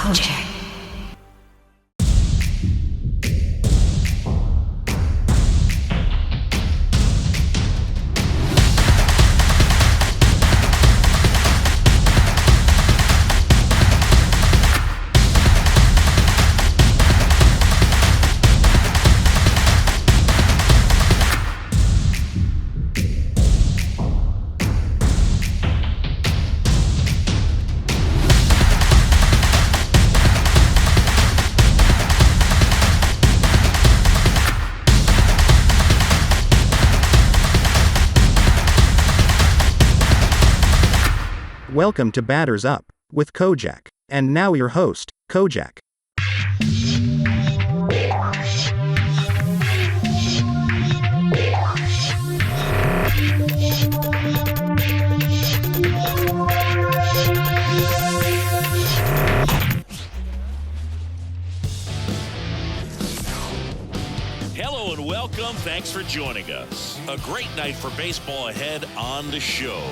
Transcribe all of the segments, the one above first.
Kojak. Welcome to Batters Up with Kojak. And now your host, Kojak. Hello and welcome. Thanks for joining us. A great night for baseball ahead on the show.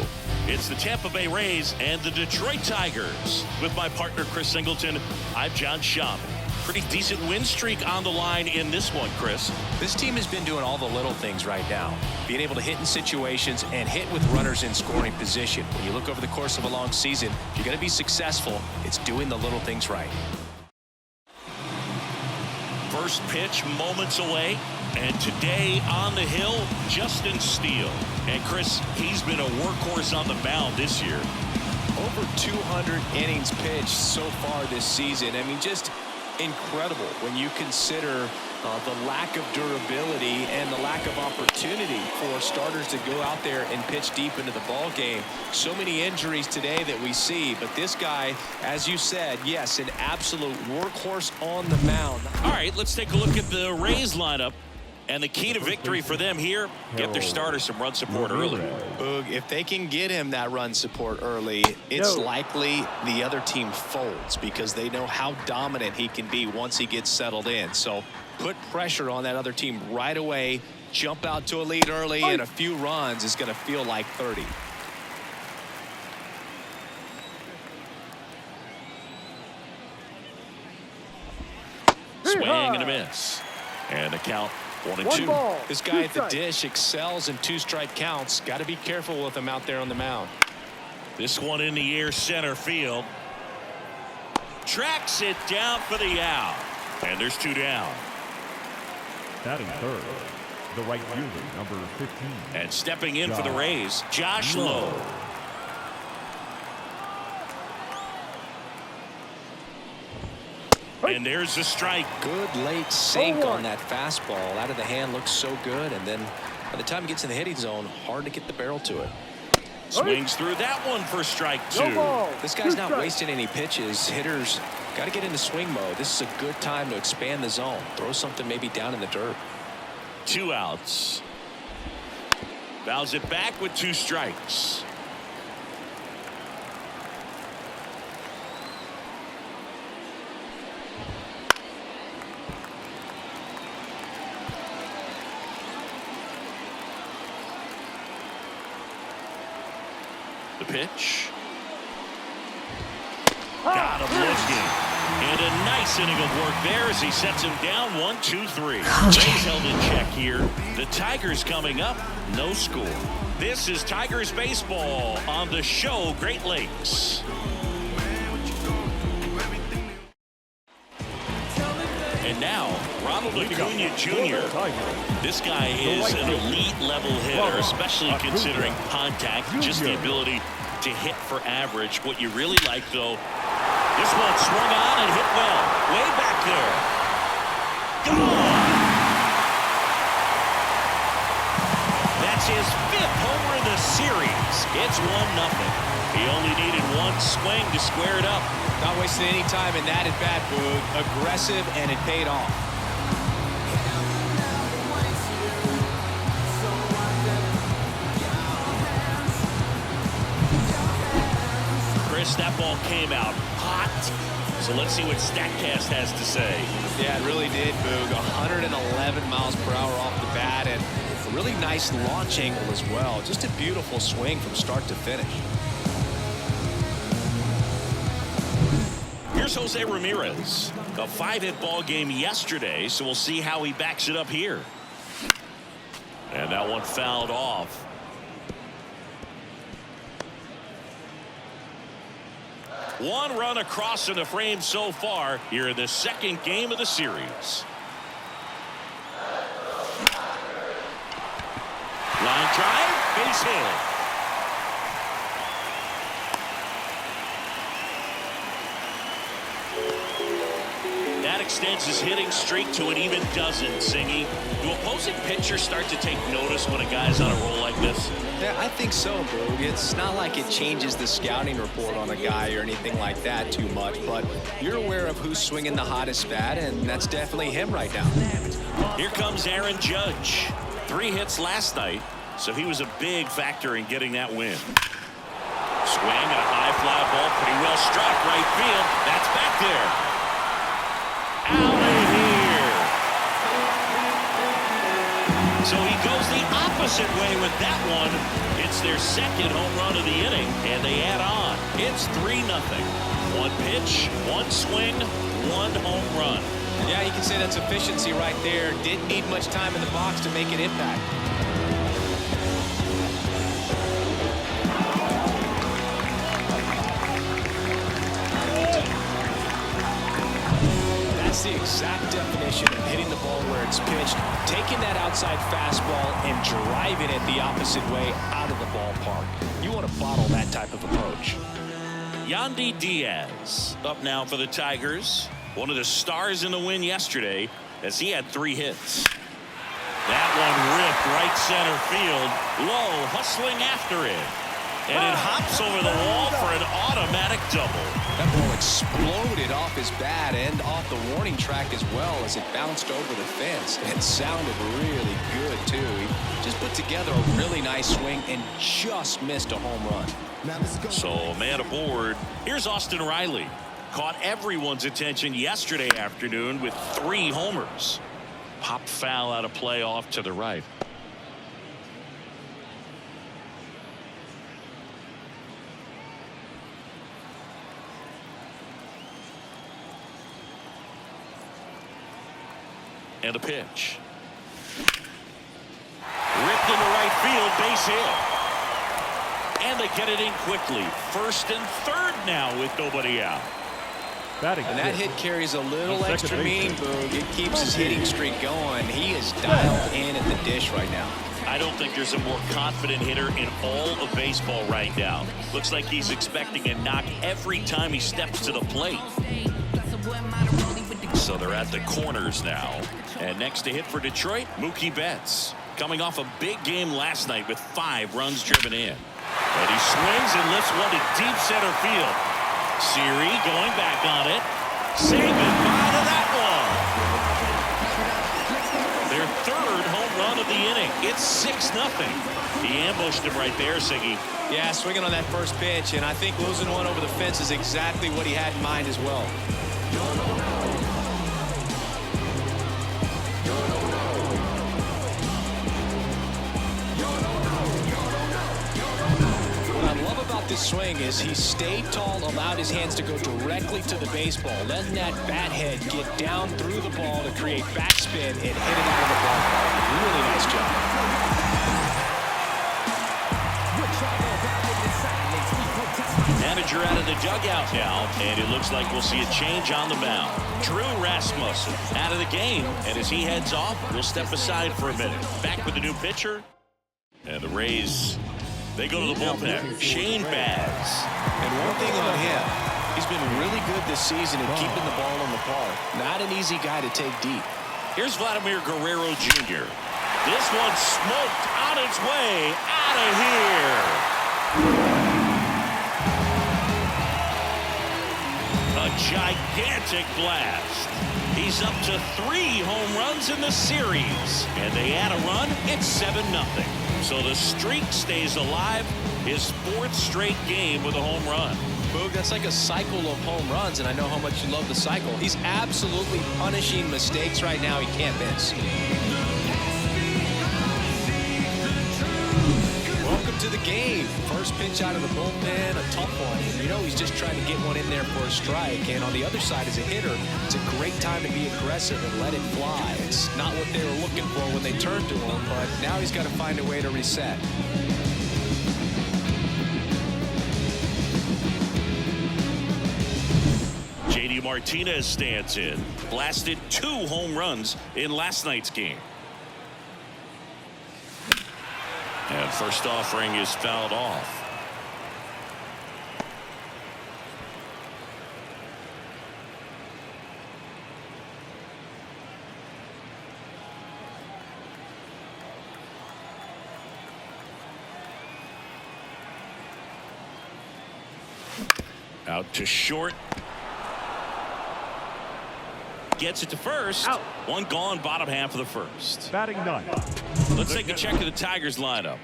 It's the Tampa Bay Rays and the Detroit Tigers. With my partner, Chris Singleton, I'm John Schaub. Pretty decent win streak on the line in this one, Chris. This team has been doing all the little things right now. Being able to hit in situations and hit with runners in scoring position. When you look over the course of a long season, if you're going to be successful, it's doing the little things right. First pitch moments away. And today on the hill, Justin Steele. And Chris, he's been a workhorse on the mound this year. Over 200 innings pitched so far this season. I mean, just incredible when you consider the lack of durability and the lack of opportunity for starters to go out there and pitch deep into the ball game. So many injuries today that we see, but this guy, as you said, yes, an absolute workhorse on the mound. All right, let's take a look at the Rays lineup. And the key to victory for them here, get their starter some run support early. Boog, if they can get him that run support early, it's likely the other team folds because they know how dominant he can be once he gets settled in. So put pressure on that other team right away, jump out to a lead early, and a few runs is going to feel like 30. Swing and a miss. And the count 1-2. This guy at the dish excels in two-strike counts. Got to be careful with him out there on the mound. This one in the air center field. Tracks it down for the out. And there's two down. Batting third, the right fielder, number 15. And stepping in for the Rays, Josh Lowe. And there's the strike. Good late sink on that fastball. Out of the hand looks so good. And then by the time it gets in the hitting zone, hard to get the barrel to it. Swings through that one for strike two. This guy's not wasting any pitches. Hitters got to get into swing mode. This is a good time to expand the zone. Throw something maybe down in the dirt. 2 outs. Fouls it back with 2 strikes. The pitch. Got him looking. And a nice inning of work there as he sets him down 1-2-3. Rays held in check here. The Tigers coming up, no score. This is Tigers baseball on the show Great Lakes. And now, Ronald Acuna Jr. This guy is an elite level hitter, especially considering contact, just the ability to hit for average. What you really like, though, this one swung on and hit well. Way back there. Gone! That's his 5th homer of the series. It's 1-0. He only needed one swing to square it up. Not wasting any time in that at bat, Boog. Aggressive, and it paid off. Chris, that ball came out hot. So let's see what StatCast has to say. Yeah, it really did, Boog. 111 miles per hour off the bat, and a really nice launch angle as well. Just a beautiful swing from start to finish. Here's Jose Ramirez. A 5-hit ball game yesterday, so we'll see how he backs it up here. And that one fouled off. One run across in the frame so far here in the second game of the series. Line drive, base hit. That extends his hitting streak to an even dozen, Singy. Do opposing pitchers start to take notice when a guy's on a roll like this? Yeah, I think so, Boog. It's not like it changes the scouting report on a guy or anything like that too much, but you're aware of who's swinging the hottest bat, and that's definitely him right now. Here comes Aaron Judge. 3 hits last night, so he was a big factor in getting that win. Swing and a high fly ball, pretty well struck right field. That's back there. Out of here. So he goes the opposite way with that one. It's their second home run of the inning, and they add on. It's 3-0. 1 pitch, 1 swing, 1 home run. Yeah, you can say that's efficiency right there. Didn't need much time in the box to make an impact. That's the exact definition of hitting the ball where it's pitched, taking that outside fastball and driving it the opposite way out of the ballpark. You want to bottle that type of approach. Yandy Diaz up now for the Tigers. One of the stars in the win yesterday as he had 3 hits. That one ripped right center field. Low hustling after it. And it hops over the wall for an automatic double. That ball exploded off his bat and off the warning track as well as it bounced over the fence. And it sounded really good, too. He just put together a really nice swing and just missed a home run. So, man aboard. Here's Austin Riley. Caught everyone's attention yesterday afternoon with 3 homers. Pop foul out of play off to the right. And a pitch. Ripped into right field, base hit. And they get it in quickly. First and third now with nobody out. And that hit carries a little extra meaning, Boog. It keeps his hitting streak going. He is dialed in at the dish right now. I don't think there's a more confident hitter in all of baseball right now. Looks like he's expecting a knock every time he steps to the plate. So they're at the corners now. And next to hit for Detroit, Mookie Betts. Coming off a big game last night with 5 runs driven in. And he swings and lifts one to deep center field. Siri going back on it. Say goodbye to that one. Their 3rd home run of the inning. It's 6-0. He ambushed him right there, Siggy. Yeah, swinging on that first pitch, and I think losing one over the fence is exactly what he had in mind as well. This swing is he stayed tall, allowed his hands to go directly to the baseball, letting that bat head get down through the ball to create backspin and hit it out of the ballpark. Really nice job. Manager out of the dugout now, and it looks like we'll see a change on the mound. Drew Rasmussen out of the game, and as he heads off, we'll step aside for a minute. Back with the new pitcher, and the Rays. They go to the bullpen. Shane Baz. And one thing on him, he's been really good this season at keeping the ball in the park. Not an easy guy to take deep. Here's Vladimir Guerrero Jr. This one smoked on its way out of here. A gigantic blast. He's up to 3 home runs in the series. And they add a run, it's 7-0. So the streak stays alive. His 4th straight game with a home run. Boog, that's like a cycle of home runs, and I know how much you love the cycle. He's absolutely punishing mistakes right now he can't miss. Welcome to the game. First pitch out of the bullpen, a tough one. You know he's just trying to get one in there for a strike. And on the other side, as a hitter, it's a great time to be aggressive and let it fly. It's not what they were looking for when they turned to him, but now he's got to find a way to reset. JD Martinez stands in. Blasted 2 home runs in last night's game. And first offering is fouled off. Out to short. Gets it to first. Out. One gone, bottom half of the first. Batting 9. Let's take a check of the Tigers lineup.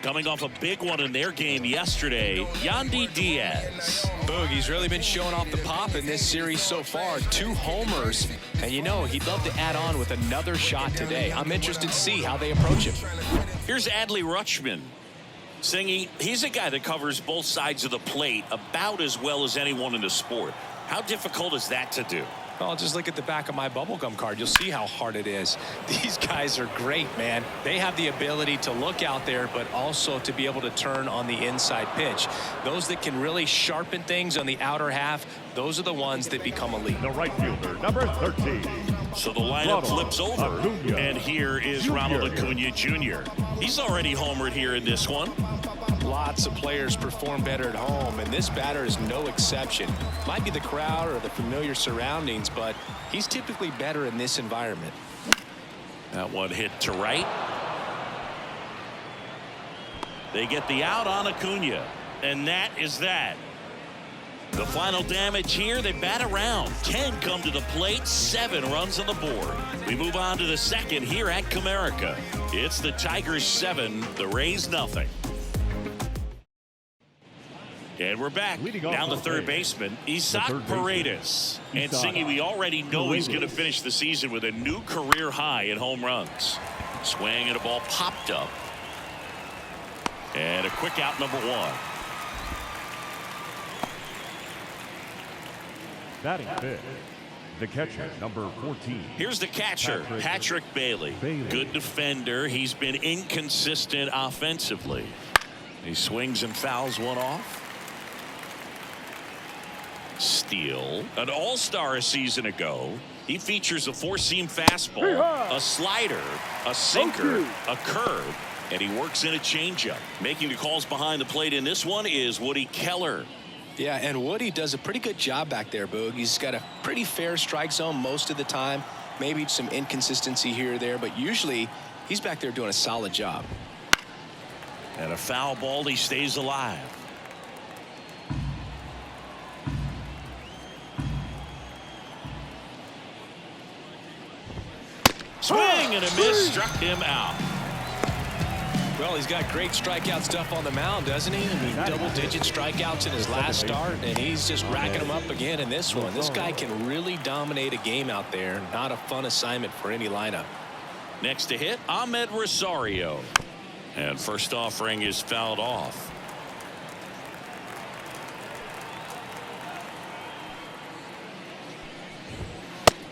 Coming off a big one in their game yesterday, Yandy Diaz. Boog, he's really been showing off the pop in this series so far. 2 homers. And you know, he'd love to add on with another shot today. I'm interested to see how they approach him. Here's Adley Rutschman. Saying he's a guy that covers both sides of the plate about as well as anyone in the sport. How difficult is that to do? Well, just look at the back of my bubblegum card. You'll see how hard it is. These guys are great, man. They have the ability to look out there, but also to be able to turn on the inside pitch. Those that can really sharpen things on the outer half, those are the ones that become elite. The right fielder, number 13. So the lineup flips over, and here is Ronald Acuna Jr. He's already homered here in this one. Lots of players perform better at home, and this batter is no exception. Might be the crowd or the familiar surroundings, but he's typically better in this environment. That one hit to right. They get the out on Acuna, and that is that. The final damage here, they bat around. 10 come to the plate, 7 runs on the board. We move on to the second here at Comerica. It's the Tigers 7, the Rays nothing. And we're back down the third baseman, Isaac Paredes. And Singy, we already know he's going to finish the season with a new career high in home runs. Swing and a ball popped up. And a quick out, number 1. Batting 5th. The catcher, number 14. Here's the catcher, Patrick Bailey. Good defender. He's been inconsistent offensively. He swings and fouls one off. Steele, an all-star a season ago. He features a 4-seam fastball, a slider, a sinker, a curve, and he works in a changeup. Making the calls behind the plate in this one is Woody Keller. Yeah, and Woody does a pretty good job back there, Boog. He's got a pretty fair strike zone most of the time. Maybe some inconsistency here or there, but usually he's back there doing a solid job. And a foul ball, he stays alive. Swing and a miss, struck him out. Well, he's got great strikeout stuff on the mound, doesn't he? I mean, double-digit strikeouts in his last start, and he's just racking them up again in this one. This guy can really dominate a game out there. Not a fun assignment for any lineup. Next to hit, Ahmed Rosario. And first offering is fouled off.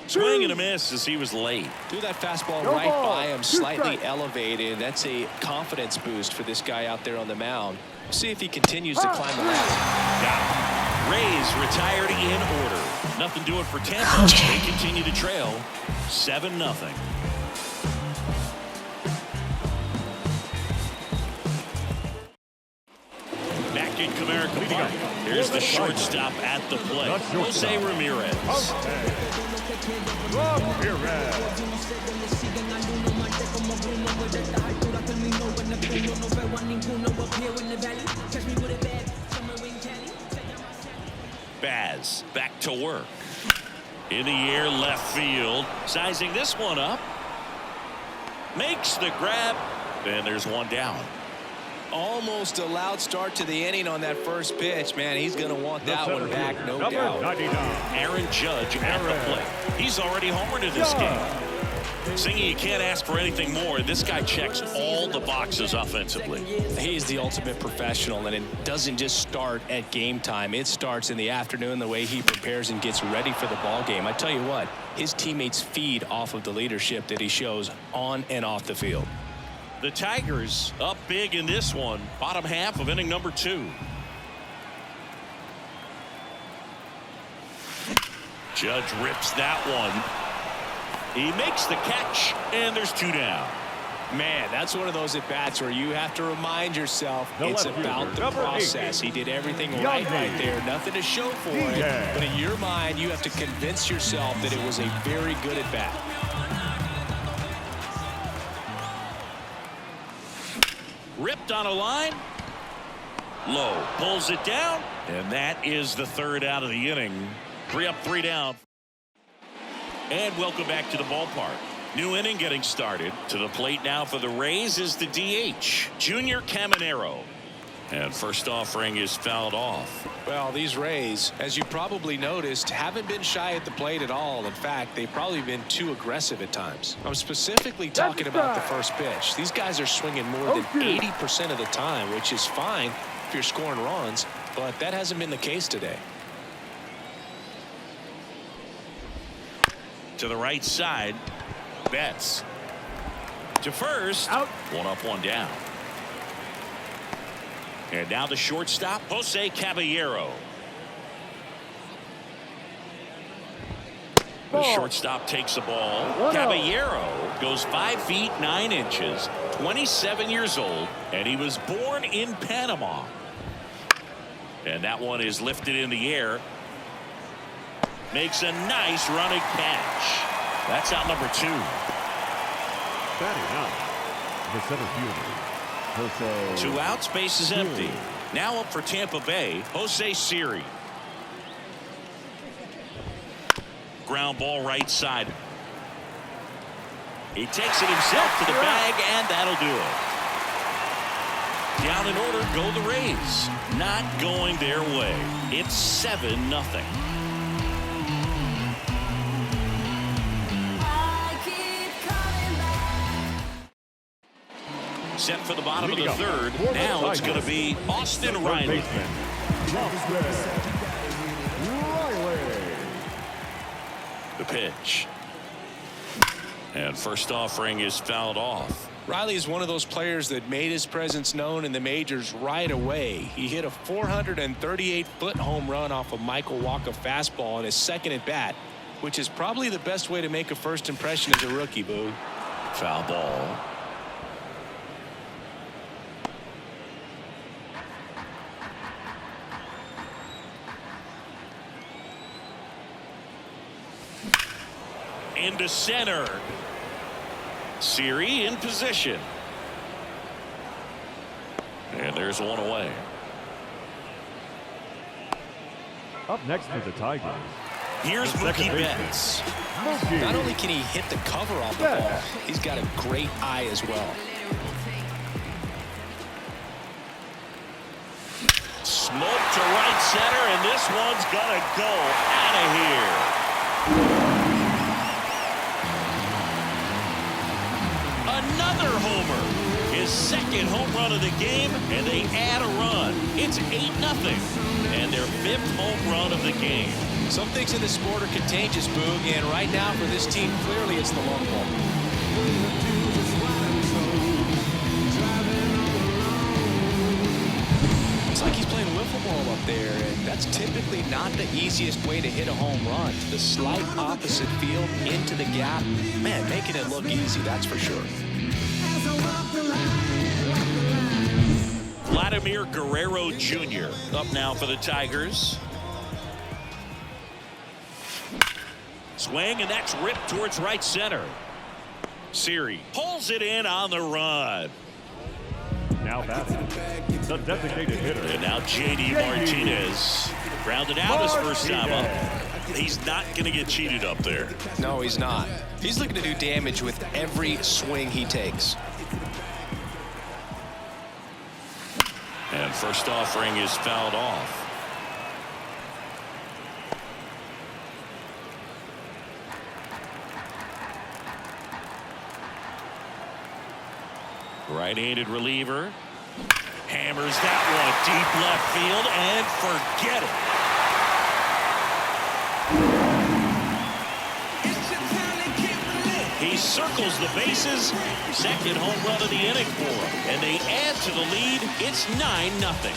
Swing and a miss as he was late. Threw that fastball right by him, slightly elevated. That's a confidence boost for this guy out there on the mound. See if he continues to climb the ladder. Got it. Rays retired in order. Nothing doing for Tampa. They continue to trail 7-0. Back in Comerica Park. Here's the shortstop at the plate, Jose Ramirez. Baz back to work. In the air, left field. Sizing this one up. Makes the grab. And there's one down. Almost a loud start to the inning on that first pitch. Man, he's going to want that one back, no doubt. Aaron Judge at the plate. He's already homered in this game. Singing, you can't ask for anything more. This guy checks all the boxes offensively. He's the ultimate professional, and it doesn't just start at game time. It starts in the afternoon, the way he prepares and gets ready for the ball game. I tell you what, his teammates feed off of the leadership that he shows on and off the field. The Tigers up big in this one, bottom half of inning number 2. Judge rips that one. He makes the catch, and there's 2 down. Man, that's one of those at-bats where you have to remind yourself it's about the process. He did everything right there. Nothing to show for it. But in your mind, you have to convince yourself that it was a very good at-bat. Ripped on a line. Low pulls it down, and that is the 3rd out of the inning. 3 up, 3 down. And welcome back to the ballpark. New inning getting started. To the plate now for the Rays is the DH, Junior Caminero. And first offering is fouled off. Well, these Rays, as you probably noticed, haven't been shy at the plate at all. In fact, they've probably been too aggressive at times. I'm specifically talking about the first pitch. These guys are swinging more than 80% of the time, which is fine if you're scoring runs, but that hasn't been the case today. To the right side, Betts to first. Out. 1 up, 1 down. And now the shortstop, Jose Caballero. The shortstop takes the ball. Caballero goes 5 feet 9 inches, 27 years old, and he was born in Panama. And that one is lifted in the air. Makes a nice running catch. That's out number 2. Batting out, the center fielder, Jose. 2 outs, base is empty. Now up for Tampa Bay, Jose Siri. Ground ball right side. He takes it himself to the bag, and that'll do it. Down in order go the Rays. Not going their way. It's 7-0. Set for the bottom of the 3rd. Now it's going to be Austin Riley. The pitch. And first offering is fouled off. Riley is one of those players that made his presence known in the majors right away. He hit a 438-foot home run off a Michael Walker fastball in his second at bat, which is probably the best way to make a first impression as a rookie, Boo. Foul ball. Into center. Siri in position. And there's one away. Up next for the Tigers. Here's Mookie Betts. Not only can he hit the cover off the ball, he's got a great eye as well. Smoke to right center, and this one's gonna go out of here. Another homer. His second home run of the game, and they add a run. It's 8-0, and their 5th home run of the game. Some things in this sport are contagious, Boog, and right now for this team, clearly it's the long ball. It's like he's playing wiffle ball up there, and that's typically not the easiest way to hit a home run. The slight opposite field into the gap. Man, making it look easy, that's for sure. Vladimir Guerrero Jr. up now for the Tigers. Swing, and that's ripped towards right center. Siri pulls it in on the run. Now batting, the designated hitter. And now J.D. Martinez grounded out his first time up. He's not going to get cheated up there. No, he's not. He's looking to do damage with every swing he takes. And first offering is fouled off. Right-handed reliever. Hammers that one deep left field and forget it. He circles the bases. Second home run of the inning for him. And they add to the lead. It's 9-0.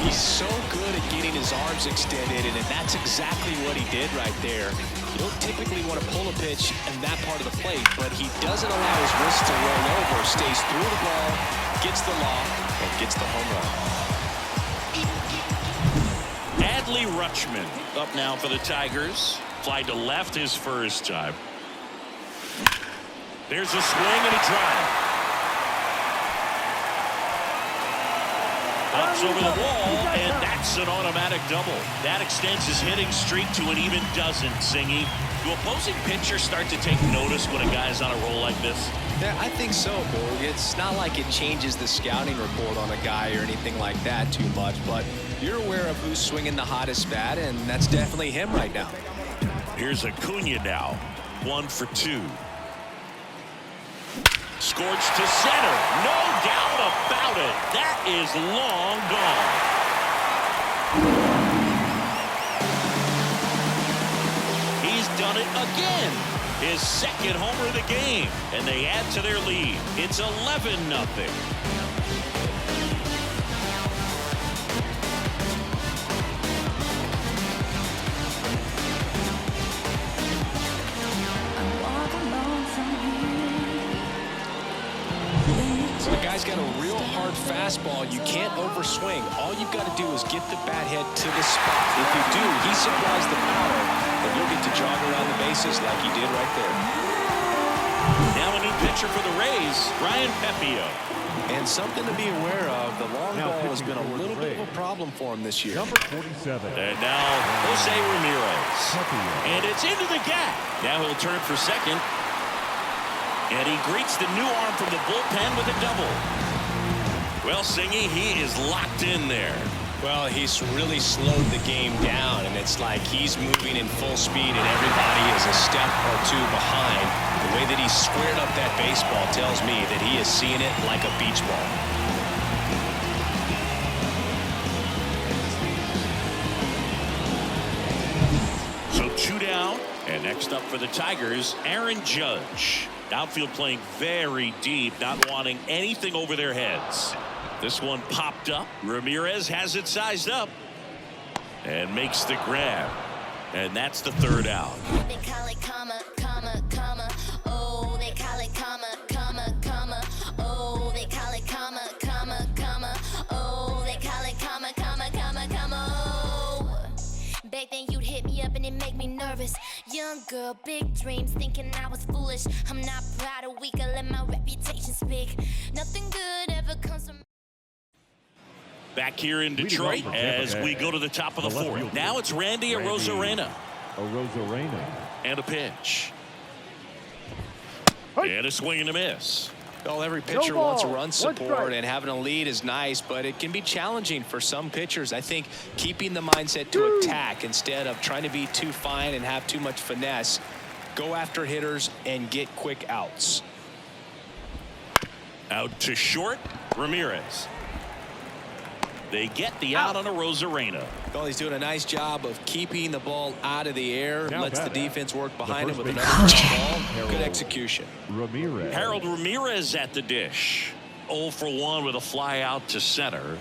He's so good at getting his arms extended, and that's exactly what he did right there. You don't typically want to pull a pitch in that part of the plate, but he doesn't allow his wrist to roll over, stays through the ball, gets the lock, and gets the home run. Adley Rutschman up now for the Tigers. Fly to left his first time. There's a swing and a drive. Ups over the wall, and that's an automatic double. That extends his hitting streak to an even dozen, Singy. Do opposing pitchers start to take notice when a guy's on a roll like this? Yeah, I think so, Borg. It's not like it changes the scouting report on a guy or anything like that too much, but you're aware of who's swinging the hottest bat, and that's definitely him right now. Here's Acuna now. 1 for 2. Scorched to center. No doubt about it. That is long gone. He's done it again. His second homer of the game. And they add to their lead. It's 11-0. The guy's got a real hard fastball. You can't overswing. All you've got to do is get the bat head to the spot. If you do, he supplies the power, and you'll get to jog around the bases like he did right there. Now a new pitcher for the Rays, Ryan Pepio. And something to be aware of, the long ball has been a little bit of a problem for him this year. Number 47. And now Jose Ramirez. And it's into the gap. Now he'll turn for second. And he greets the new arm from the bullpen with a double. Well, Singy, he is locked in there. Well, he's really slowed the game down, and it's like he's moving in full speed, and everybody is a step or two behind. The way that he squared up that baseball tells me that he is seeing it like a beach ball. So 2 down, and next up for the Tigers, Aaron Judge. Outfield playing very deep, not wanting anything over their heads. This one popped up. Ramirez has it sized up and makes the grab. And that's the 3rd out. They call it comma, comma, comma. Oh, they call it comma, comma, comma. Oh, they call it comma, comma, comma. Oh, they call it comma, comma, comma, comma. Oh. Back then you'd hit me up and it make me nervous. Young girl, big dreams, thinking I was foolish. I'm not proud or weak, I let my reputation speak. Nothing good ever comes from. Back here in Detroit as we go to the top of the 4th. Now it's Randy Arozarena. And a pitch. And a swing and a miss. Well, every pitcher wants run support, and having a lead is nice, but it can be challenging for some pitchers. I think keeping the mindset to attack instead of trying to be too fine and have too much finesse, go after hitters and get quick outs. Out to short, Ramirez. They get the out on Arozarena. Well, he's doing a nice job of keeping the ball out of the air, lets the defense work behind him with another ball. Good execution. Harold Ramirez at the dish. 0 for 1 with a fly out to center.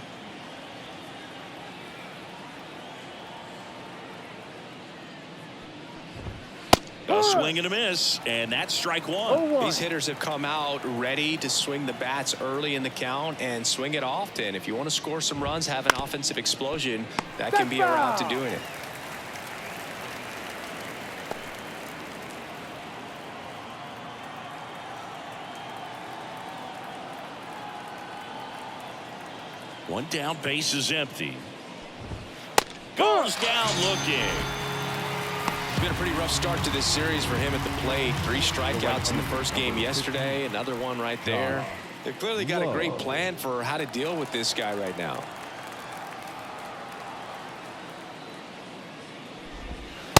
A swing and a miss, and that's strike 1. These hitters have come out ready to swing the bats early in the count and swing it often. If you want to score some runs, have an offensive explosion, that can be a route to doing it. One down, base is empty. Goes down looking. It's been a pretty rough start to this series for him at the plate. 3 strikeouts in the first game yesterday. Another one right there. They've clearly got a great plan for how to deal with this guy right now.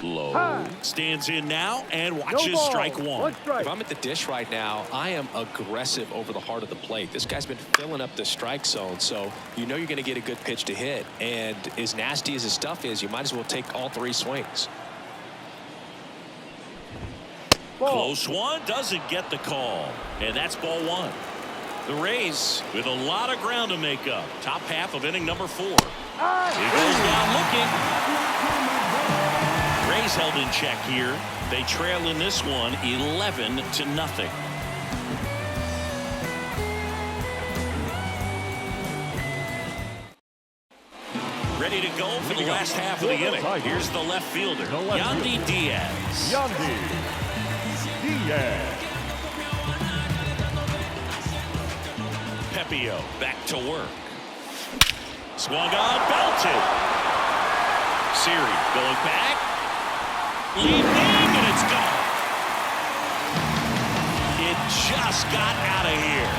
Low stands in now and watches strike one. If I'm at the dish right now, I am aggressive over the heart of the plate. This guy's been filling up the strike zone, so you know you're going to get a good pitch to hit. And as nasty as his stuff is, you might as well take all 3 swings. Close one, doesn't get the call, and that's ball 1. The Rays with a lot of ground to make up. Top half of inning number 4. He goes down looking. Rays held in check here. They trail in this one 11-0. Ready to go for the last half of the inning. Here's the left fielder, Yandy Diaz. Pepio back to work. Swung on, belted. Siri going back. Leaping, and it's gone. It just got out of here.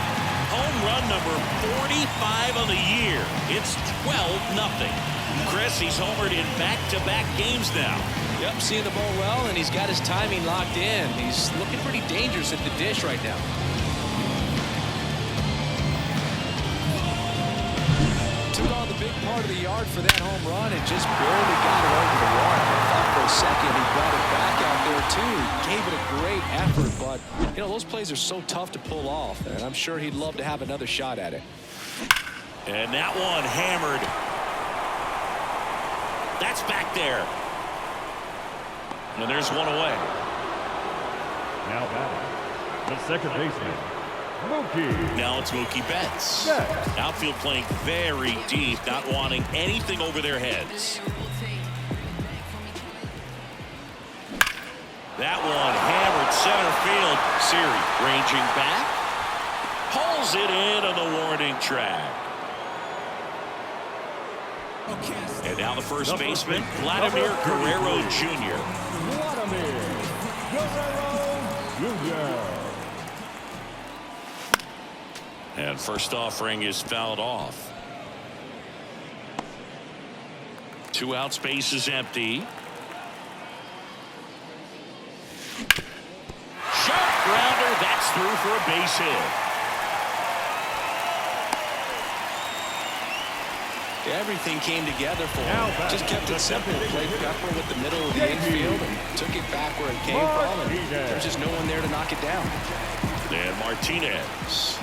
Home run number 45 of the year. It's 12-0. Chris, he's homered in back-to-back games now. Yep, seeing the ball well, and he's got his timing locked in. He's looking pretty dangerous at the dish right now. Took on the big part of the yard for that home run and just barely got it over the wall. I thought for a second he brought it back out there too. Gave it a great effort, but you know those plays are so tough to pull off, and I'm sure he'd love to have another shot at it. And that one hammered. That's back there. And there's one away. Now batting, the second baseman, Mookie. Now it's Mookie Betts. Outfield playing very deep, not wanting anything over their heads. That one hammered center field. Siri ranging back. Pulls it in on the warning track. And now the first baseman, Vladimir Guerrero Jr. And first offering is fouled off. 2 out, space is empty. Sharp grounder, that's through for a base hit. Everything came together for him. Just kept it simple. Played Pepper with the middle of the infield and took it back where it came from. And there's just no one there to knock it down. And Martinez.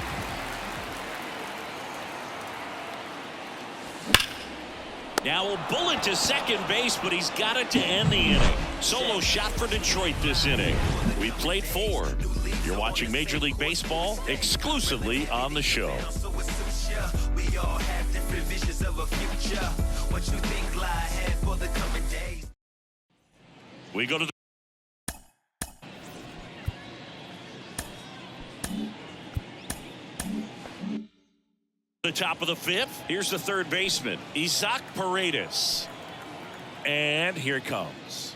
Now a bullet to second base, but he's got it to end the inning. Solo shot for Detroit this inning. We played 4. You're watching Major League Baseball exclusively on the show. We go to the top of the 5th. Here's the third baseman, Isaac Paredes. And here it comes.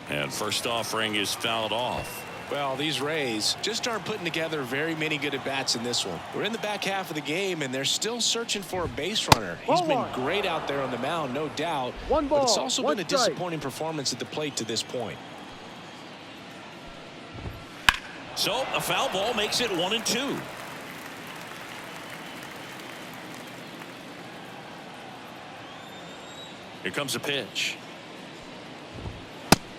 And first offering is fouled off. Well, these Rays just aren't putting together very many good at-bats in this one. We're in the back half of the game, and they're still searching for a base runner. He's been great out there on the mound, no doubt. But it's also been a disappointing performance at the plate to this point. So a foul ball makes it 1-2. Here comes a pitch.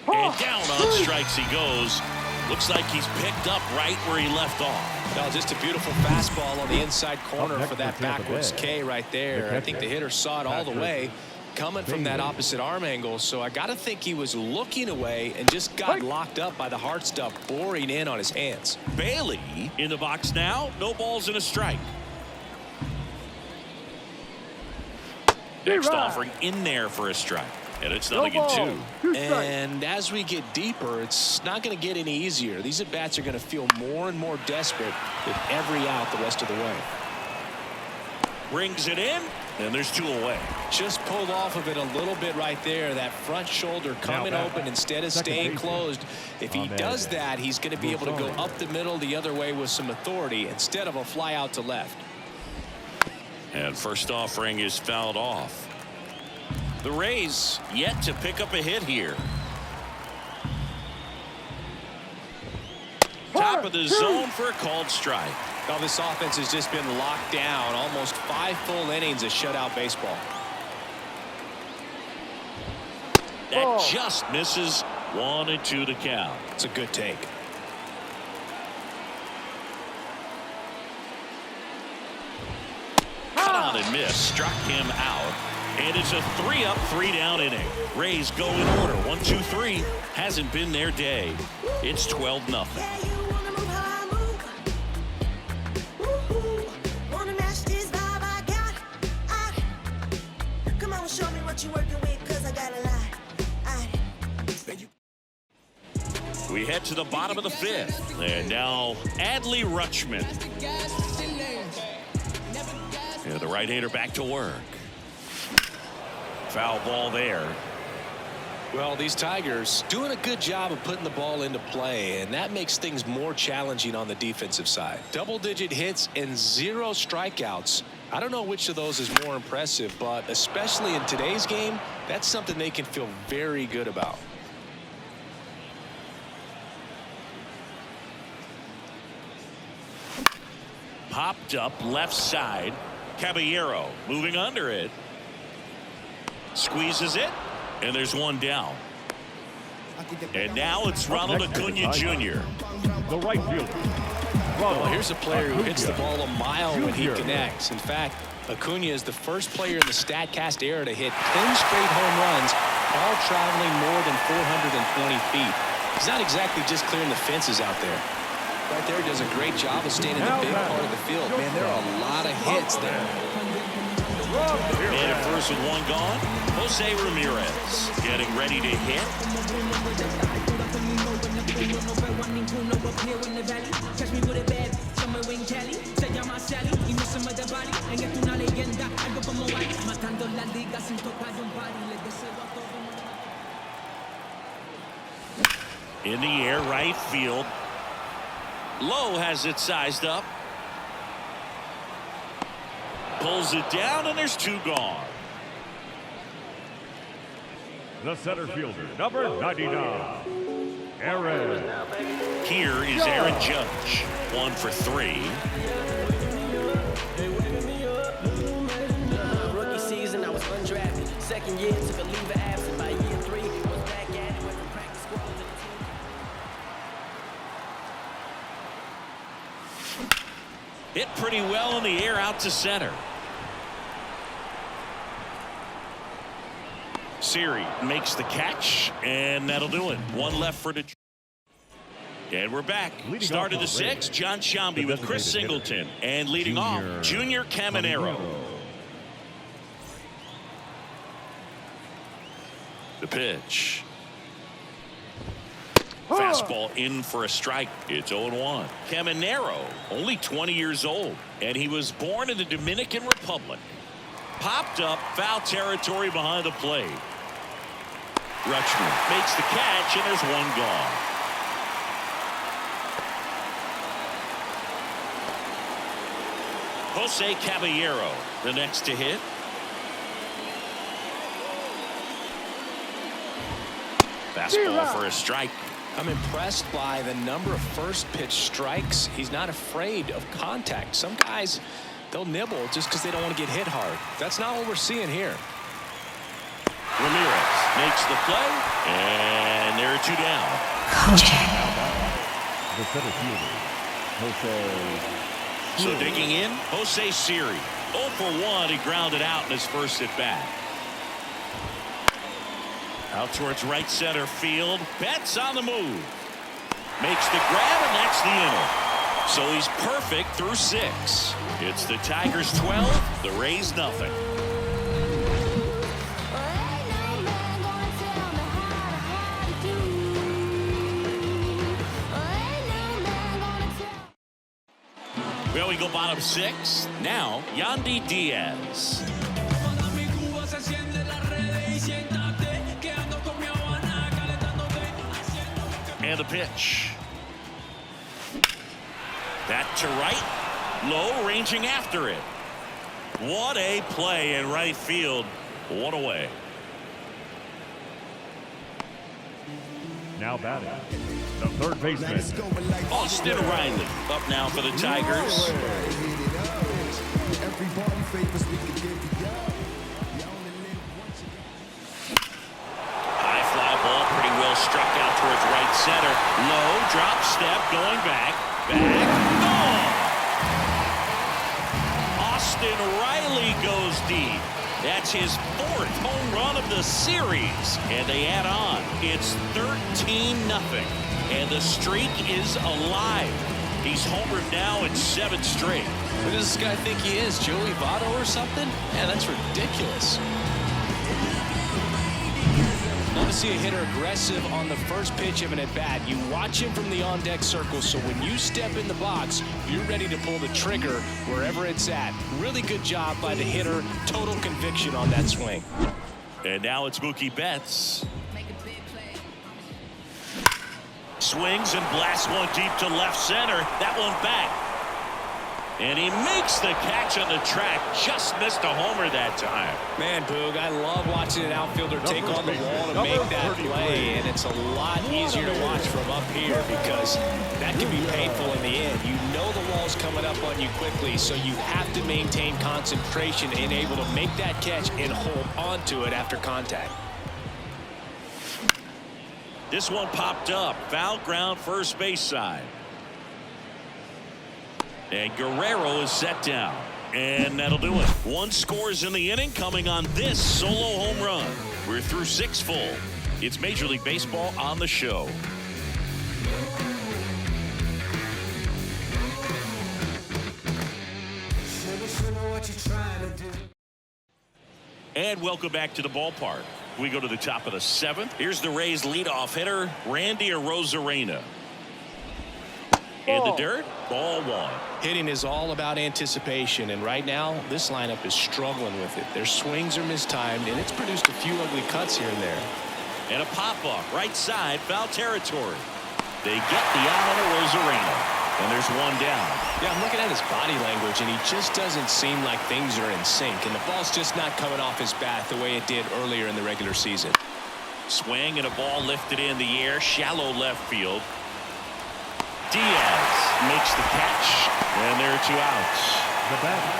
And down on strikes he goes. Looks like he's picked up right where he left off. Well, just a beautiful fastball on the inside corner for that backwards K right there. I think the hitter saw it all the way coming from that opposite arm angle. So I got to think he was looking away and just got locked up by the hard stuff boring in on his hands. Bailey in the box now. No balls and a strike. Next offering in there for a strike. And it's 0-2. And as we get deeper, it's not going to get any easier. These at-bats are going to feel more and more desperate with every out the rest of the way. Brings it in. And there's 2 away. Just pulled off of it a little bit right there. That front shoulder coming open instead of staying closed. If he does that, he's going to be able to go up the middle the other way with some authority instead of a fly out to left. And first offering is fouled off. The Rays yet to pick up a hit here. Top of the zone for a called strike. Now this offense has just been locked down. Almost 5 full innings of shutout baseball. That just misses. 1-2 to count. It's a good take. Cut on and miss. Struck him out. And it's a 3-up, 3-down inning. Rays go in order. 1, 2, 3. Hasn't been their day. It's 12-0. We head to the bottom of the 5th. And now Adley Rutschman. Yeah, the right-hander back to work. Foul ball there. Well, these Tigers doing a good job of putting the ball into play, and that makes things more challenging on the defensive side. Double-digit hits and 0 strikeouts. I don't know which of those is more impressive, but especially in today's game, that's something they can feel very good about. Popped up left side. Caballero moving under it. Squeezes it. And there's 1 down. And now it's Ronald Acuna Jr. The right fielder. Well, here's a player who hits the ball a mile when he connects. In fact, Acuna is the first player in the StatCast era to hit 10 straight home runs, all traveling more than 420 feet. He's not exactly just clearing the fences out there. Right there, does a great job of staying in the big part of the field. Man, there are a lot of hits there. Man at first with 1 gone. Jose Ramirez getting ready to hit. In the air, right field. Lowe has it sized up. Pulls it down, and there's 2 gone. The center fielder, number 99, Aaron. Here is Aaron Judge. 1 for 3. Rookie season, I was undrafted. Second year, took a leave of absence. By year 3, was back at it with the practice squad to the team. Hit pretty well in the air out to center. Siri makes the catch, and that'll do it. 1 left for Detroit. And we're back. Start of the 6th, John Shambi with Chris Singleton. And leading off, Junior Caminero. The pitch. Fastball in for a strike. It's 0-1. Caminero, only 20 years old, and he was born in the Dominican Republic. Popped up, foul territory behind the plate. Rutschman makes the catch, and there's 1 gone. Jose Caballero, the next to hit. Fastball for a strike. I'm impressed by the number of first pitch strikes. He's not afraid of contact. Some guys, they'll nibble just because they don't want to get hit hard. That's not what we're seeing here. Ramirez makes the play, and there are 2 down. The center fielder, Jose. So digging in, Jose Siri. 0 for 1, he grounded out in his first at bat. Out towards right center field. Betts on the move. Makes the grab, and that's the inning. So he's perfect through 6. It's the Tigers 12, the Rays nothing. Well, we go bottom 6. Now, Yandy Diaz. And the pitch. That to right. Low, ranging after it. What a play in right field. One away. Now batting, the third baseman, Austin Riley up now for the Tigers. High fly ball, pretty well struck out towards right center. Low, drop step, going back. Austin Riley goes deep. That's his 4th home run of the series. And they add on. It's 13-0. And the streak is alive. He's homered now in 7 straight. Who does this guy think he is? Joey Votto or something? Man, that's ridiculous. Love to see a hitter aggressive on the first pitch of an at-bat. You watch him from the on-deck circle, so when you step in the box, you're ready to pull the trigger wherever it's at. Really good job by the hitter. Total conviction on that swing. And now it's Mookie Betts. Swings and blasts one deep to left center. That one back. And he makes the catch on the track. Just missed a homer that time. Man, Boog, I love watching an outfielder take on the wall to make that play, and it's a lot easier to watch from up here because that can be painful in the end. You know the wall's coming up on you quickly, so you have to maintain concentration and able to make that catch and hold onto it after contact. This one popped up. Foul ground, first base side. And Guerrero is set down. And that'll do it. 1 scores in the inning coming on this solo home run. We're through 6 full. It's Major League Baseball on the show. And welcome back to the ballpark. We go to the top of the 7th. Here's the Rays leadoff hitter, Randy Arozarena. In the dirt, ball 1. Hitting is all about anticipation, and right now this lineup is struggling with it. Their swings are mistimed, and it's produced a few ugly cuts here and there. And a pop-off, right side, foul territory. They get the out on Arozarena, and there's one down. Yeah, I'm looking at his body language, and he just doesn't seem like things are in sync, and the ball's just not coming off his bat the way it did earlier in the regular season. Swing and a ball lifted in the air, shallow left field. Diaz makes the catch, and there are 2 outs. the batter,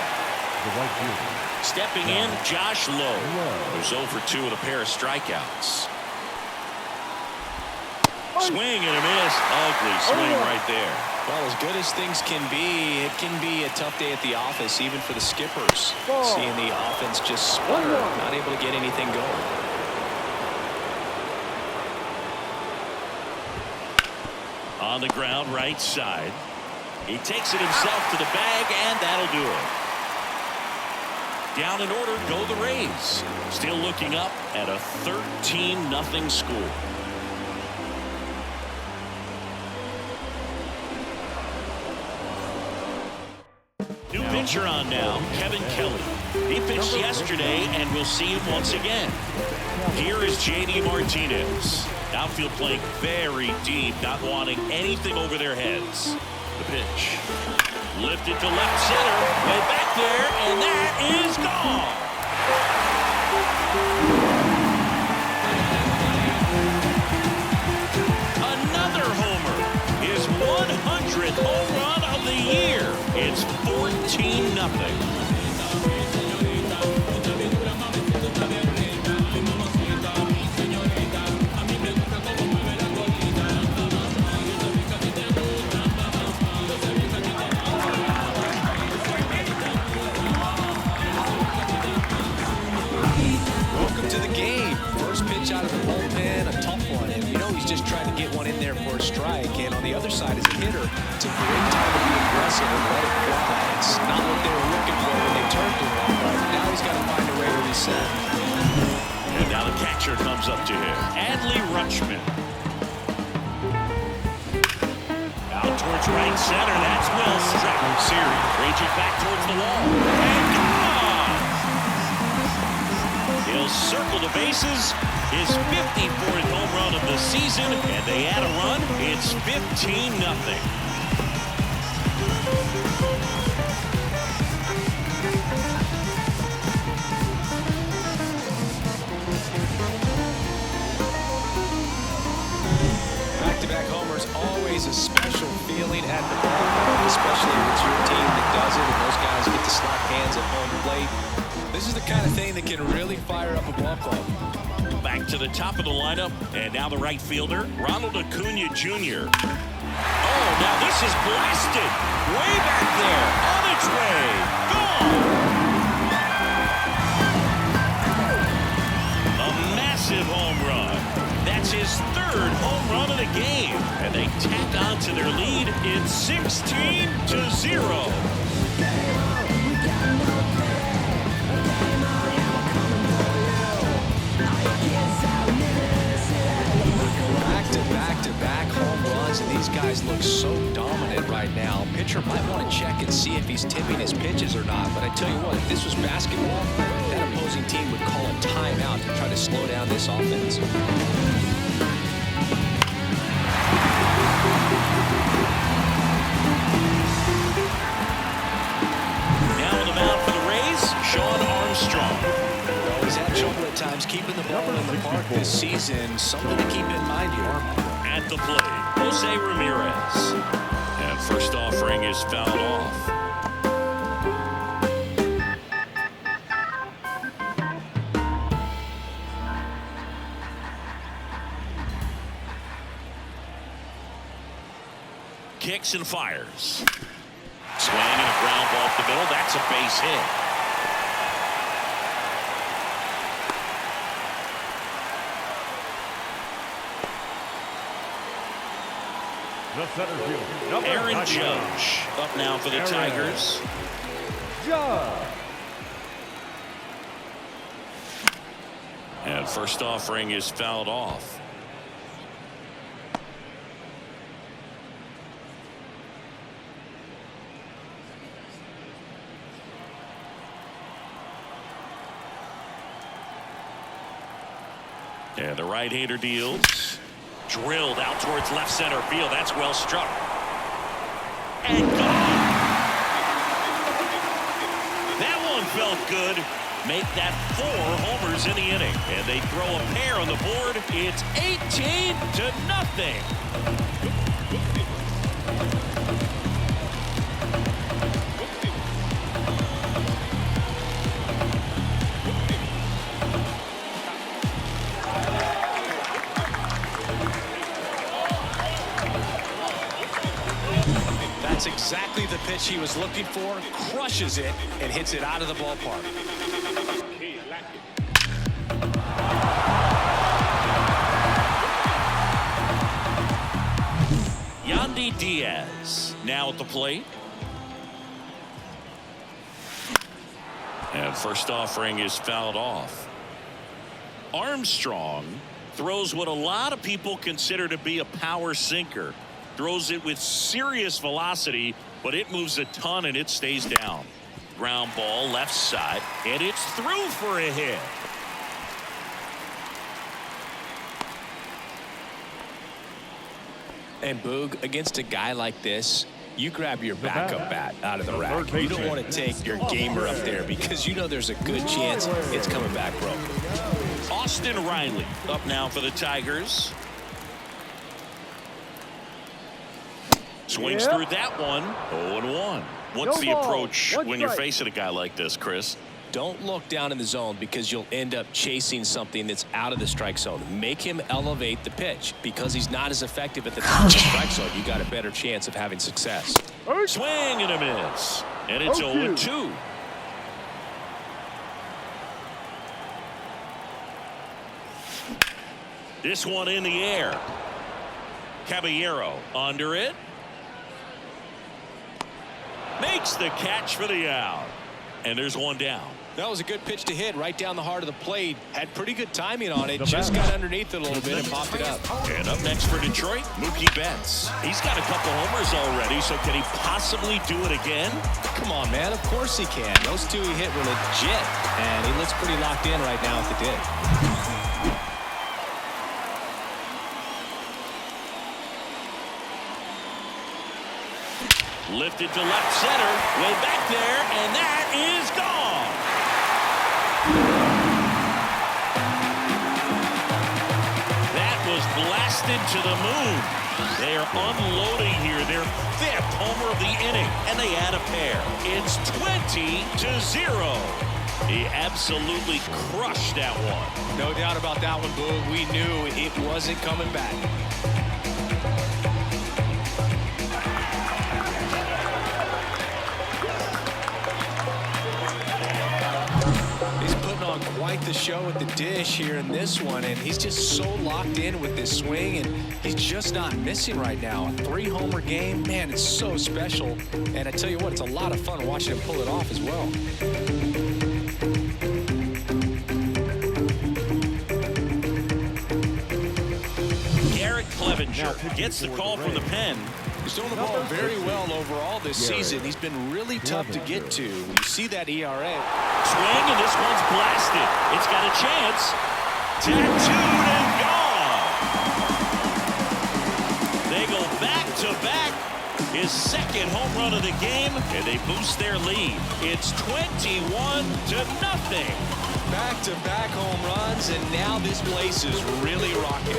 the right fielder. Stepping in, Josh Lowe. There's 0 for 2 with a pair of strikeouts. Swing and a miss. Ugly swing right there. Well, as good as things can be, it can be a tough day at the office, even for the skippers. Seeing the offense just sputter, not able to get anything going. On the ground, right side. He takes it himself to the bag, and that'll do it. Down in order go the Rays. Still looking up at a 13-0 score. New pitcher on now, Kevin Kelly. He pitched yesterday, and we'll see him once again. Here is J.D. Martinez. Outfield playing very deep, not wanting anything over their heads. The pitch. Lifted to left center. Way back there, and that is gone. Another homer. His 100th home run of the year. It's 14-0. Out of the bullpen, a tough one, and you know he's just trying to get one in there for a strike. And on the other side, as a hitter, it's a great time to be aggressive and let it fly. It's not what they were looking for when they turned to him, but now he's got to find a way to reset. And now the catcher comes up to him, Adley Rutschman. Out towards right center. That's well struck. Series raging back towards the wall. And gone! He'll circle the bases. His 54th home run of the season, and they add a run. It's 15-0. Back-to-back homers, always a special feeling at the ballpark, especially if it's your team that does it and those guys get to slap hands at home plate. This is the kind of thing that can really fire up a ball club. Back to the top of the lineup, and now the right fielder, Ronald Acuna Jr. Oh, now this is blasted. Way back there, on its way, gone. A massive home run. That's his third home run of the game, and they tack on to their lead in 16-0. Back-to-back home runs, and these guys look so dominant right now. Pitcher might want to check and see if he's tipping his pitches or not, but I tell you what, if this was basketball, that opposing team would call a timeout to try to slow down this offense. Now on the mound for the Rays, Sean Armstrong. Well, he's had trouble at times keeping the ball in the park this season. Something to keep in mind here. At the plate, Jose Ramirez. And first offering is fouled off. Kicks and fires. Swing and a ground ball up the middle. That's a base hit. The center fielder, Aaron Judge up now for the Tigers. Judge. And first offering is fouled off. And the right-hander deals. Drilled out towards left center field. That's well struck. And gone. That one felt good. Make that 4 homers in the inning. And they throw a pair on the board. It's 18-0. That's exactly the pitch he was looking for. Crushes it and hits it out of the ballpark. Yandy Diaz now at the plate. And first offering is fouled off. Armstrong throws what a lot of people consider to be a power sinker. Throws it with serious velocity, but it moves a ton and it stays down. Ground ball left side, and it's through for a hit. And Boog, against a guy like this, you grab your backup bat out of the rack. You don't want to take your gamer up there because you know there's a good chance it's coming back broken. Austin Riley up now for the Tigers. Swings through that one. 0-1. What's the approach when you're facing a guy like this, Chris? Don't look down in the zone because you'll end up chasing something that's out of the strike zone. Make him elevate the pitch because he's not as effective at the top of the strike zone. You got a better chance of having success. Swing and a miss. And it's 0-2. This one in the air. Caballero under it. Makes the catch for the out. And there's one down. That was a good pitch to hit right down the heart of the plate. Had pretty good timing on it. Just got underneath it a little bit and popped it up. And up next for Detroit, Mookie Betts. He's got a couple homers already, so can he possibly do it again? Come on, man. Of course he can. Those two he hit were legit. And he looks pretty locked in right now at the dig. Lifted to left center, way back there, and that is gone. That was blasted to the moon. They are unloading here, their 5th homer of the inning, and they add a pair. It's 20-0. He absolutely crushed that one. No doubt about that one, Boo. We knew it wasn't coming back. Quite the show at the dish here in this one, and he's just so locked in with this swing, and he's just not missing right now. A 3-homer game, man, it's so special, and I tell you what, it's a lot of fun watching him pull it off as well. Garrett Clevenger gets the call from the pen. He's doing the ball very well overall this season. He's been really tough to get to. You see that ERA. Swing, and this one's blasted. It's got a chance. Tattooed and gone. They go back-to-back. His 2nd home run of the game, and they boost their lead. It's 21-0. Back-to-back home runs, and now this place is really rocking.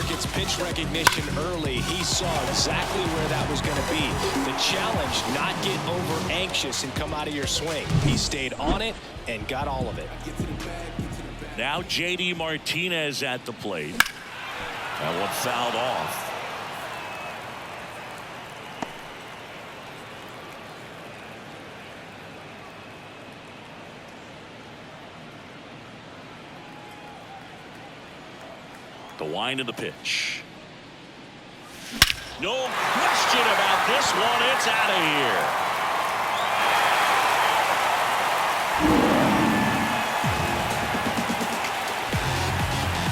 Gets pitch recognition early. He saw exactly where that was going to be. The challenge, not get over anxious and come out of your swing. He stayed on it and got all of it. Now J.D. Martinez at the plate. That one fouled off. The wind of the pitch. No question about this one. It's out of here.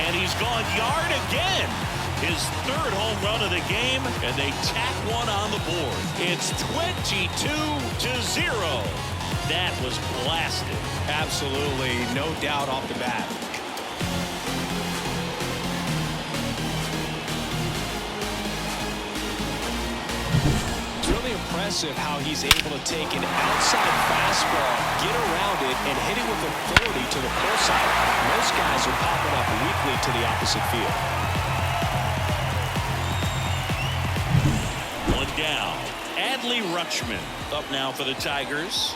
And he's gone yard again. His 3rd home run of the game, and they tack one on the board. It's 22-0. That was blasted. Absolutely, no doubt off the bat. Impressive how he's able to take an outside fastball, get around it, and hit it with authority to the pull side. Most guys are popping up weakly to the opposite field. One down. Adley Rutschman up now for the Tigers.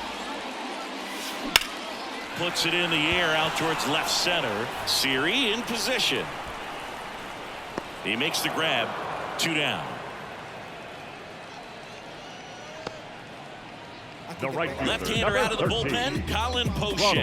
Puts it in the air out towards left center. Siri in position. He makes the grab. 2 down. The right left-hander out of the bullpen, Colin Poche.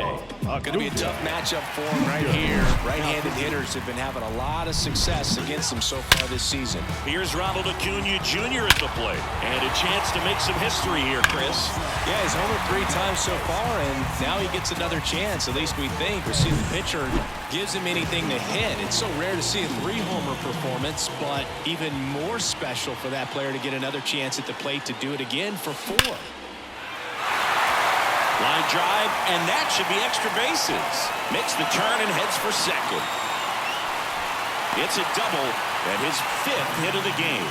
Going to be a tough matchup for him right here. Right-handed hitters have been having a lot of success against him so far this season. Here's Ronald Acuna Jr. at the plate. And a chance to make some history here, Chris. Yeah, he's homered 3 times so far, and now he gets another chance, at least we think. We're seeing the pitcher gives him anything to hit. It's so rare to see a 3-homer performance, but even more special for that player to get another chance at the plate to do it again for 4. Line drive, and that should be extra bases. Makes the turn and heads for second. It's a double and his 5th hit of the game.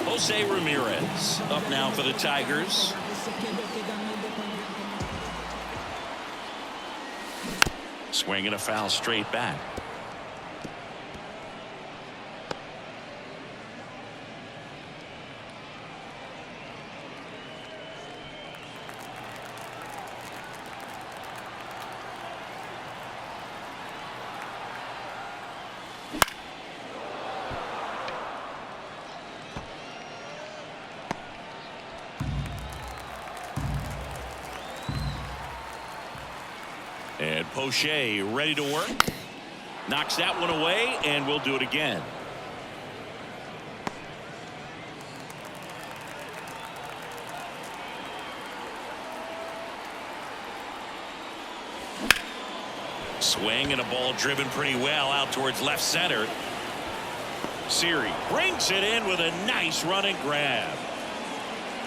Jose Ramirez up now for the Tigers. Swinging a foul straight back. And Poche ready to work. Knocks that one away, and we'll do it again. Swing and a ball driven pretty well out towards left center. Siri brings it in with a nice running grab.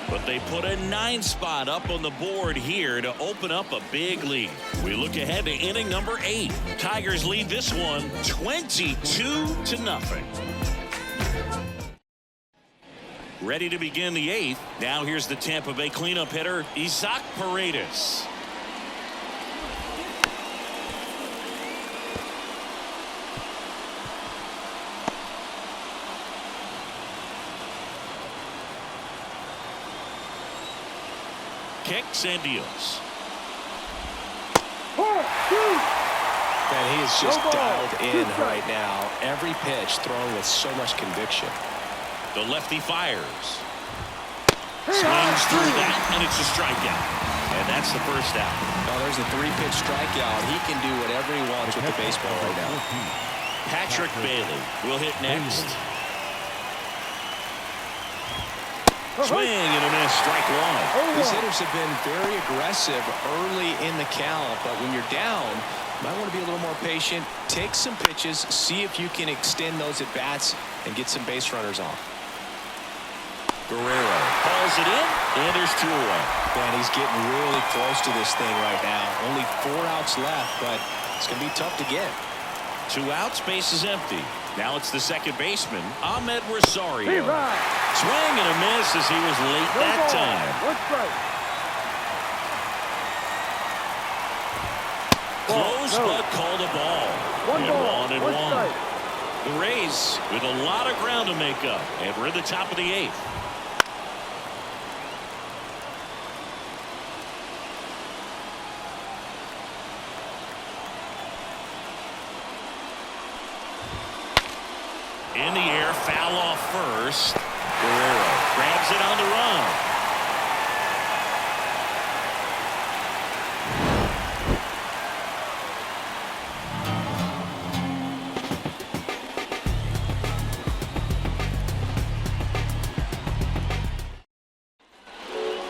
But they put a 9 spot up on the board here to open up a big lead. We look ahead to inning number 8. Tigers lead this one 22-0. Ready to begin the 8th. Now here's the Tampa Bay cleanup hitter, Isaac Paredes. Kicks and deals. Man, he is just dialed in right now. Every pitch thrown with so much conviction. The lefty fires. Swings through that, and it's a strikeout. And that's the first out. Now there's a 3-pitch strikeout. He can do whatever he wants with the baseball right now. Patrick Bailey will hit next. Swing and a miss, strike one. These hitters have been very aggressive early in the count, but when you're down, you might want to be a little more patient. Take some pitches, see if you can extend those at-bats and get some base runners off. Guerrero calls it in, and there's 2 away. Man, he's getting really close to this thing right now. Only 4 outs left, but it's going to be tough to get. 2 outs, base is empty. Now it's the second baseman, Ahmed Rosario. Swing and a miss as he was late that time. Close, but called a ball. And 1-1. The Rays with a lot of ground to make up, and we're at the top of the 8th. In the air, foul off first. Guerrero grabs it on the run.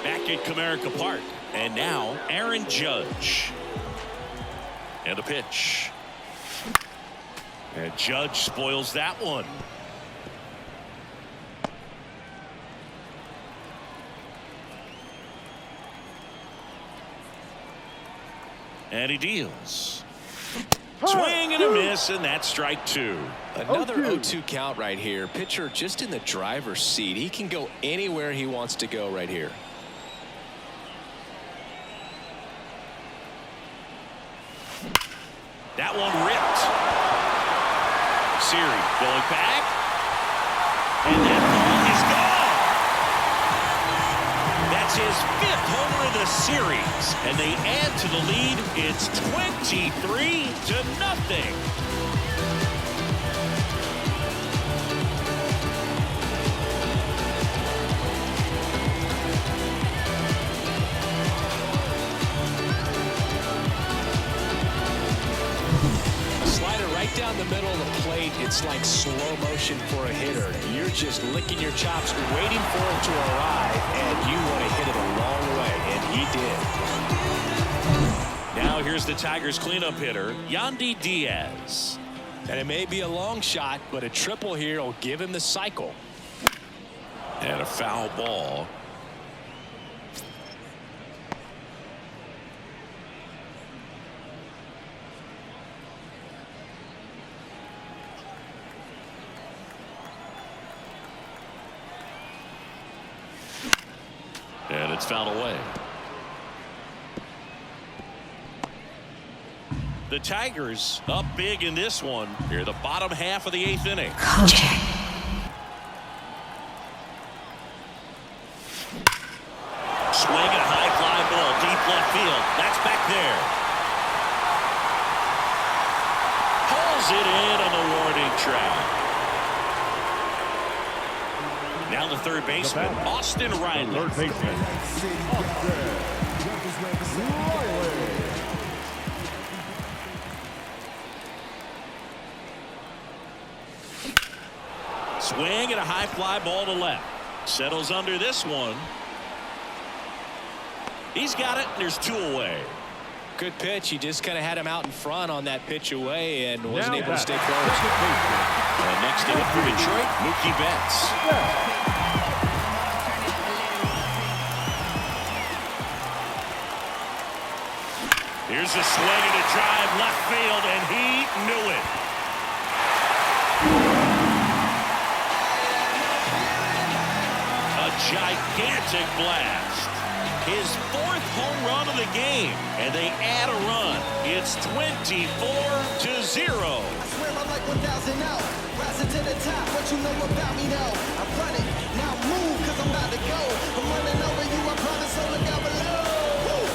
Back at Comerica Park. And now Aaron Judge. And the pitch. And Judge spoils that one. And he deals. Swing and a miss, and that's strike 2. Another 0-2 count right here. Pitcher just in the driver's seat. He can go anywhere he wants to go right here. That one ripped. Siri going back. And that ball is gone. That's his 5th homer of the series. And they add to the lead. It's 23-0. Down the middle of the plate, it's like slow motion for a hitter. You're just licking your chops, waiting for it to arrive, and you want to hit it a long way, and he did. Now here's the Tigers cleanup hitter, Yandy Diaz. And it may be a long shot, but a triple here will give him the cycle. And a foul ball. And it's fouled away. The Tigers up big in this one. Here, the bottom half of the 8th inning. Kojak. Swing and a high fly ball, deep left field. That's back there. Hauls it in on the warning track. Now the third baseman, Austin Riley. Third baseman. Swing and a high fly ball to left. Settles under this one. He's got it. There's 2 away. Good pitch. He just kind of had him out in front on that pitch away and wasn't able to stay close. And next inning for Detroit, Mookie Betts. Here's a swing and a drive left field, and he knew it. A gigantic blast. His 4th home run of the game, and they add a run. It's 24-0. I swear I like 1,000 out. Rising to the top, what you know about me now? I'm running, now move, cause I'm about to go. I'm running over you, I promise, so look out below. Woo!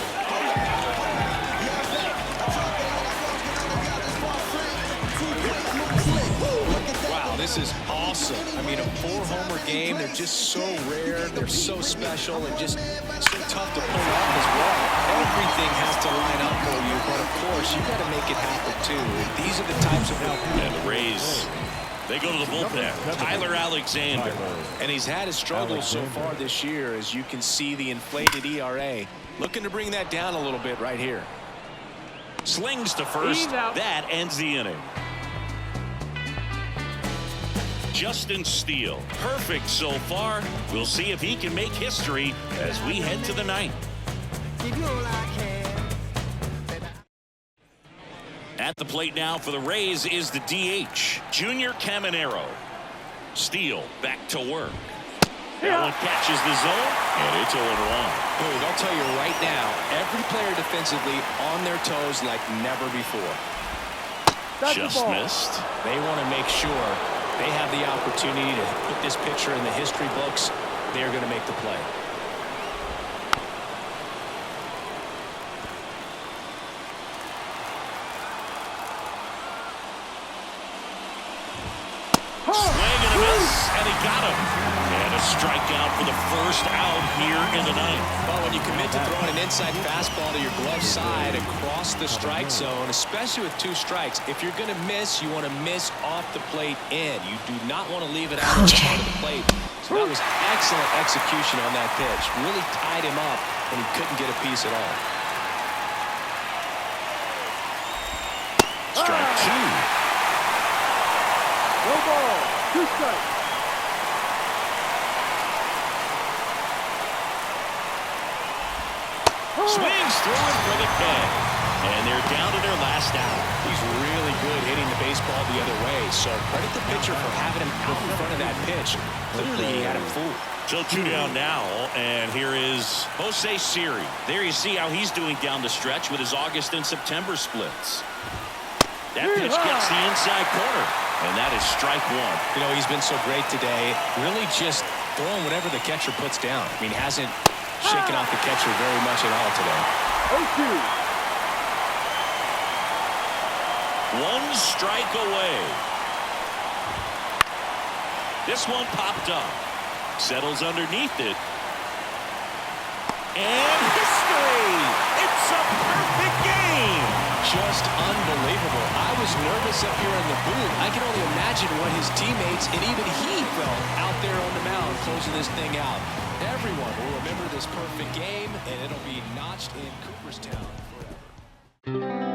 Yeah, I'm back. I'm talking like I walk another guy that's far free. 2 quick, move slick. Woo! Look at that. Wow, this is awesome. I mean, a 4-homer game. They're just so rare. They're so special and just so tough to pull off as well. Everything has to line up for you, but of course, you got to make it happen too. These are the types of And the Rays, they go to the bullpen. Tyler Alexander. And he's had his struggles so far this year, as you can see the inflated ERA. Looking to bring that down a little bit right here. Slings to first. That ends the inning. Justin Steele, perfect so far. We'll see if he can make history as we head to the 9th. At the plate now for the Rays is the DH, Junior Caminero. Steele back to work. That one catches the zone, and it's 0-1. Dude, I'll tell you right now, every player defensively on their toes like never before. Just missed. They want to make sure they have the opportunity to put this pitcher in the history books. They're going to make the play. Swing and a miss, and he got him. And a strikeout for the first out here in the 9th. Well, when you commit to throwing an inside fastball to your glove side across the strike zone, especially with 2 strikes, if you're going to miss, you want to miss off the plate in. You do not want to leave it out of the plate. So that was excellent execution on that pitch. Really tied him up, and he couldn't get a piece at all. Strike 2. No ball. 2 strikes. Swings through him for the K. And they're down to their last out. He's really good hitting the baseball the other way. So credit the pitcher for having him out in front of that pitch. Clearly he had him fooled. Still 2 down now, and here is Jose Siri. There you see how he's doing down the stretch with his August and September splits. That pitch gets the inside corner, and that is strike 1. You know, he's been so great today. Really just throwing whatever the catcher puts down. I mean, hasn't shaken off the catcher very much at all today. 1 strike away. This one popped up. Settles underneath it. And history! It's a perfect game! Just unbelievable. I was nervous up here in the booth. I can only imagine what his teammates and even he felt out there on the mound closing this thing out. Everyone will remember this perfect game, and it'll be notched in Cooperstown forever.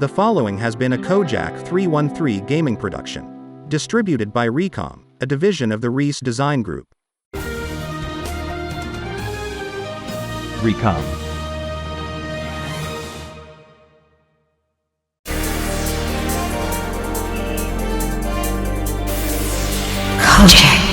The following has been a Kojak 313 gaming production. Distributed by Recom, a division of the Reese Design Group. Recom. Kojak.